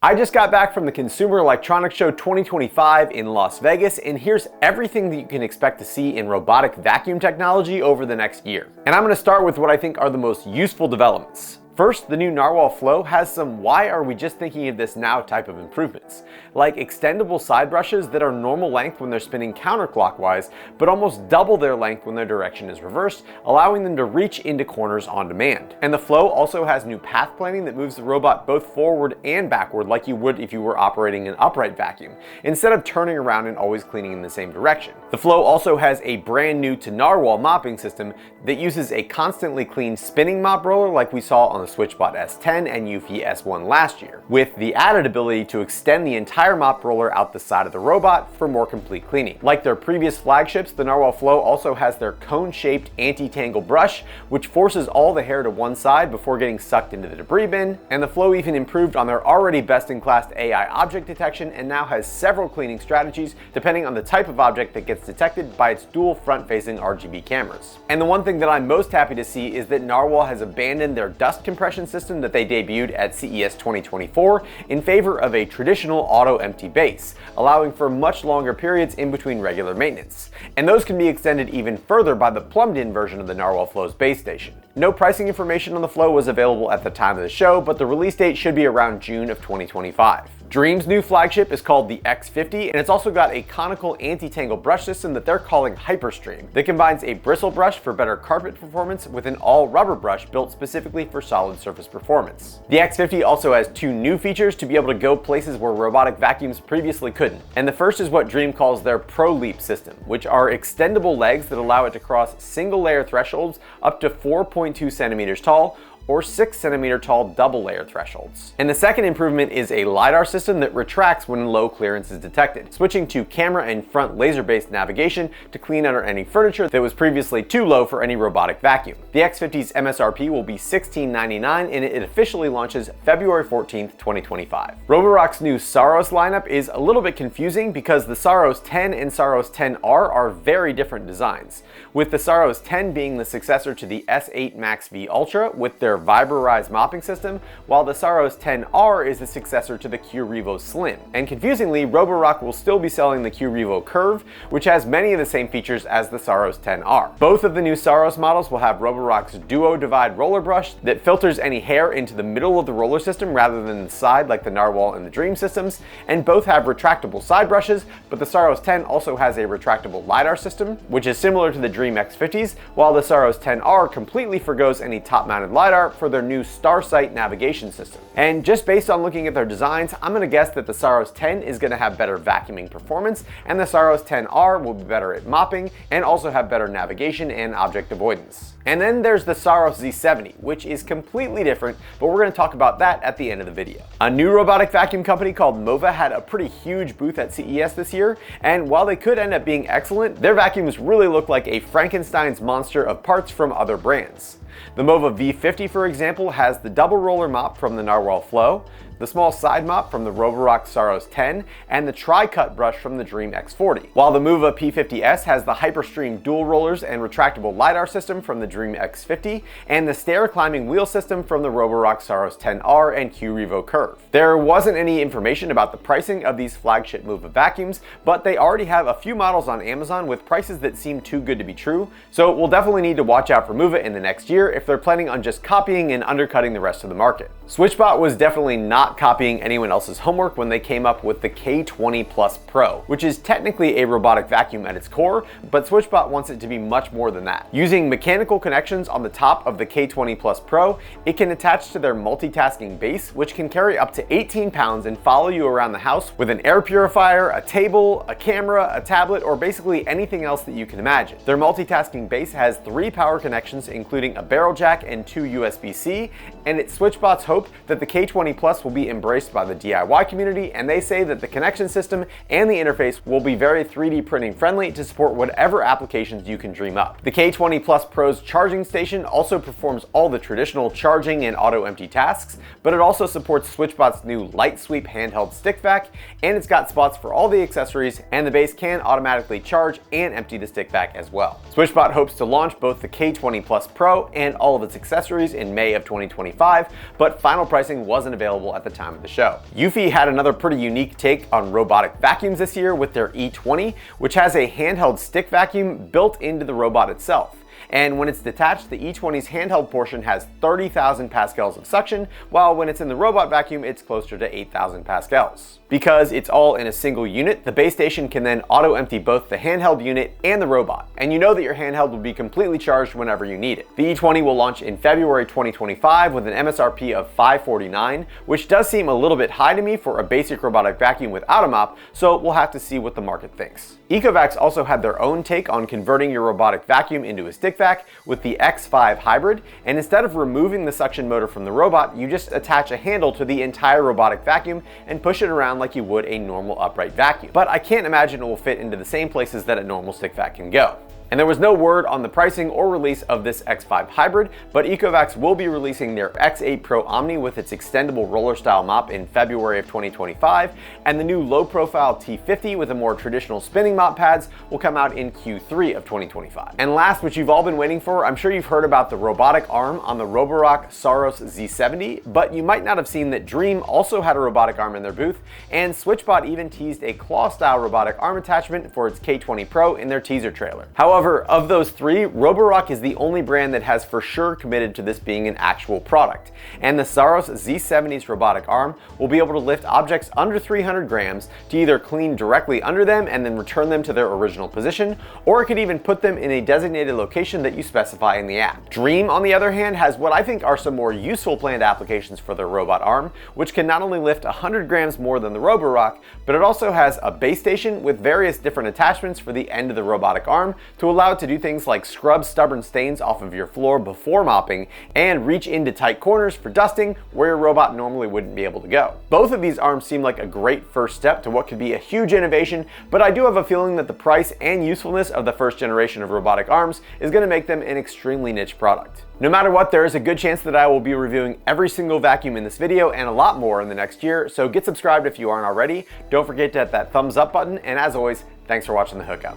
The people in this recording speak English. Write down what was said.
I just got back from the Consumer Electronics Show 2025 in Las Vegas, and here's everything that you can expect to see in robotic vacuum technology over the next year. And I'm going to start with what I think are the most useful developments. First, the new Narwal Flow has some "why are we just thinking of this now" type of improvements, like extendable side brushes that are normal length when they're spinning counterclockwise, but almost double their length when their direction is reversed, allowing them to reach into corners on demand. And the Flow also has new path planning that moves the robot both forward and backward like you would if you were operating an upright vacuum, instead of turning around and always cleaning in the same direction. The Flow also has a brand new to Narwal mopping system that uses a constantly clean spinning mop roller like we saw on the Switchbot S10 and Eufy S1 last year, with the added ability to extend the entire mop roller out the side of the robot for more complete cleaning. Like their previous flagships, the Narwal Flow also has their cone-shaped anti-tangle brush, which forces all the hair to one side before getting sucked into the debris bin, and the Flow even improved on their already best-in-class AI object detection and now has several cleaning strategies depending on the type of object that gets detected by its dual front-facing RGB cameras. And the one thing that I'm most happy to see is that Narwal has abandoned their dust compression system that they debuted at CES 2024 in favor of a traditional auto-empty base, allowing for much longer periods in between regular maintenance. And those can be extended even further by the plumbed-in version of the Narwal Flow's base station. No pricing information on the Flow was available at the time of the show, but the release date should be around June of 2025. Dreame's new flagship is called the X50, and it's also got a conical anti-tangle brush system that they're calling Hyperstream that combines a bristle brush for better carpet performance with an all-rubber brush built specifically for solid surface performance. The X50 also has two new features to be able to go places where robotic vacuums previously couldn't. And the first is what Dreame calls their Pro Leap system, which are extendable legs that allow it to cross single-layer thresholds up to 4.2 centimeters tall, or 6 centimeter tall double layer thresholds. And the second improvement is a LiDAR system that retracts when low clearance is detected, switching to camera and front laser-based navigation to clean under any furniture that was previously too low for any robotic vacuum. The X50's MSRP will be $16.99 and it officially launches February 14th, 2025. Roborock's new Saros lineup is a little bit confusing because the Saros 10 and Saros 10R are very different designs, with the Saros 10 being the successor to the S8 Max V Ultra with their Vibrorized mopping system, while the Saros 10R is the successor to the Q-Revo Slim. And confusingly, Roborock will still be selling the Q-Revo Curve, which has many of the same features as the Saros 10R. Both of the new Saros models will have Roborock's Duo Divide roller brush that filters any hair into the middle of the roller system rather than the side like the Narwal and the Dreame systems, and both have retractable side brushes, but the Saros 10 also has a retractable LiDAR system, which is similar to the Dreame X50s, while the Saros 10R completely forgoes any top-mounted LiDAR for their new StarSight navigation system. And just based on looking at their designs, I'm going to guess that the Saros 10 is going to have better vacuuming performance, and the Saros 10R will be better at mopping and also have better navigation and object avoidance. And then there's the Saros Z70, which is completely different, but we're going to talk about that at the end of the video. A new robotic vacuum company called Mova had a pretty huge booth at CES this year, and while they could end up being excellent, their vacuums really look like a Frankenstein's monster of parts from other brands. The Mova V50, for example, has the double roller mop from the Narwal Flow, the small side mop from the Roborock Saros 10, and the tri-cut brush from the Dreame X40. While the Mova P50S has the Hyperstream dual rollers and retractable LiDAR system from the Dreame X50, and the stair climbing wheel system from the Roborock Saros 10R and Q-Revo Curve. There wasn't any information about the pricing of these flagship Mova vacuums, but they already have a few models on Amazon with prices that seem too good to be true, so we'll definitely need to watch out for Mova in the next year if they're planning on just copying and undercutting the rest of the market. Switchbot was definitely not copying anyone else's homework when they came up with the K20 Plus Pro, which is technically a robotic vacuum at its core, but Switchbot wants it to be much more than that. Using mechanical connections on the top of the K20 Plus Pro, it can attach to their multitasking base, which can carry up to 18 pounds and follow you around the house with an air purifier, a table, a camera, a tablet, or basically anything else that you can imagine. Their multitasking base has 3 power connections, including a barrel jack and 2 USB-C, and it's Switchbot's hope that the K20 Plus will be embraced by the DIY community, and they say that the connection system and the interface will be very 3D printing friendly to support whatever applications you can dream up. The K20 Plus Pro's charging station also performs all the traditional charging and auto empty tasks, but it also supports Switchbot's new Light Sweep handheld stick vac, and it's got spots for all the accessories, and the base can automatically charge and empty the stick vac as well. Switchbot hopes to launch both the K20 Plus Pro and all of its accessories in May of 2025. 2025, but final pricing wasn't available at the time of the show. Eufy had another pretty unique take on robotic vacuums this year with their E20, which has a handheld stick vacuum built into the robot itself. And when it's detached, the E20's handheld portion has 30,000 pascals of suction, while when it's in the robot vacuum, it's closer to 8,000 pascals. Because it's all in a single unit, the base station can then auto-empty both the handheld unit and the robot, and you know that your handheld will be completely charged whenever you need it. The E20 will launch in February 2025 with an MSRP of $549, which does seem a little bit high to me for a basic robotic vacuum without a mop, so we'll have to see what the market thinks. Ecovacs also had their own take on converting your robotic vacuum into a stick vac with the X5 hybrid, and instead of removing the suction motor from the robot, you just attach a handle to the entire robotic vacuum and push it around like you would a normal upright vacuum. But I can't imagine it will fit into the same places that a normal stick vac can go. And there was no word on the pricing or release of this X5 hybrid, but Ecovacs will be releasing their X8 Pro Omni with its extendable roller style mop in February of 2025, and the new low profile T50 with a more traditional spinning mop pads will come out in Q3 of 2025. And last, which you've all been waiting for, I'm sure you've heard about the robotic arm on the Roborock Saros Z70, but you might not have seen that Dreame also had a robotic arm in their booth, and Switchbot even teased a claw style robotic arm attachment for its K20 Pro in their teaser trailer. However, of those three, Roborock is the only brand that has for sure committed to this being an actual product. And the Saros Z70's robotic arm will be able to lift objects under 300 grams to either clean directly under them and then return them to their original position, or it could even put them in a designated location that you specify in the app. Dreame, on the other hand, has what I think are some more useful planned applications for their robot arm, which can not only lift 100 grams more than the Roborock, but it also has a base station with various different attachments for the end of the robotic arm to allow it to do things like scrub stubborn stains off of your floor before mopping and reach into tight corners for dusting where your robot normally wouldn't be able to go. Both of these arms seem like a great first step to what could be a huge innovation, but I do have a feeling that the price and usefulness of the first generation of robotic arms is going to make them an extremely niche product. No matter what, there is a good chance that I will be reviewing every single vacuum in this video and a lot more in the next year, so get subscribed if you aren't already. Don't forget to hit that thumbs up button, and as always, thanks for watching The Hookup.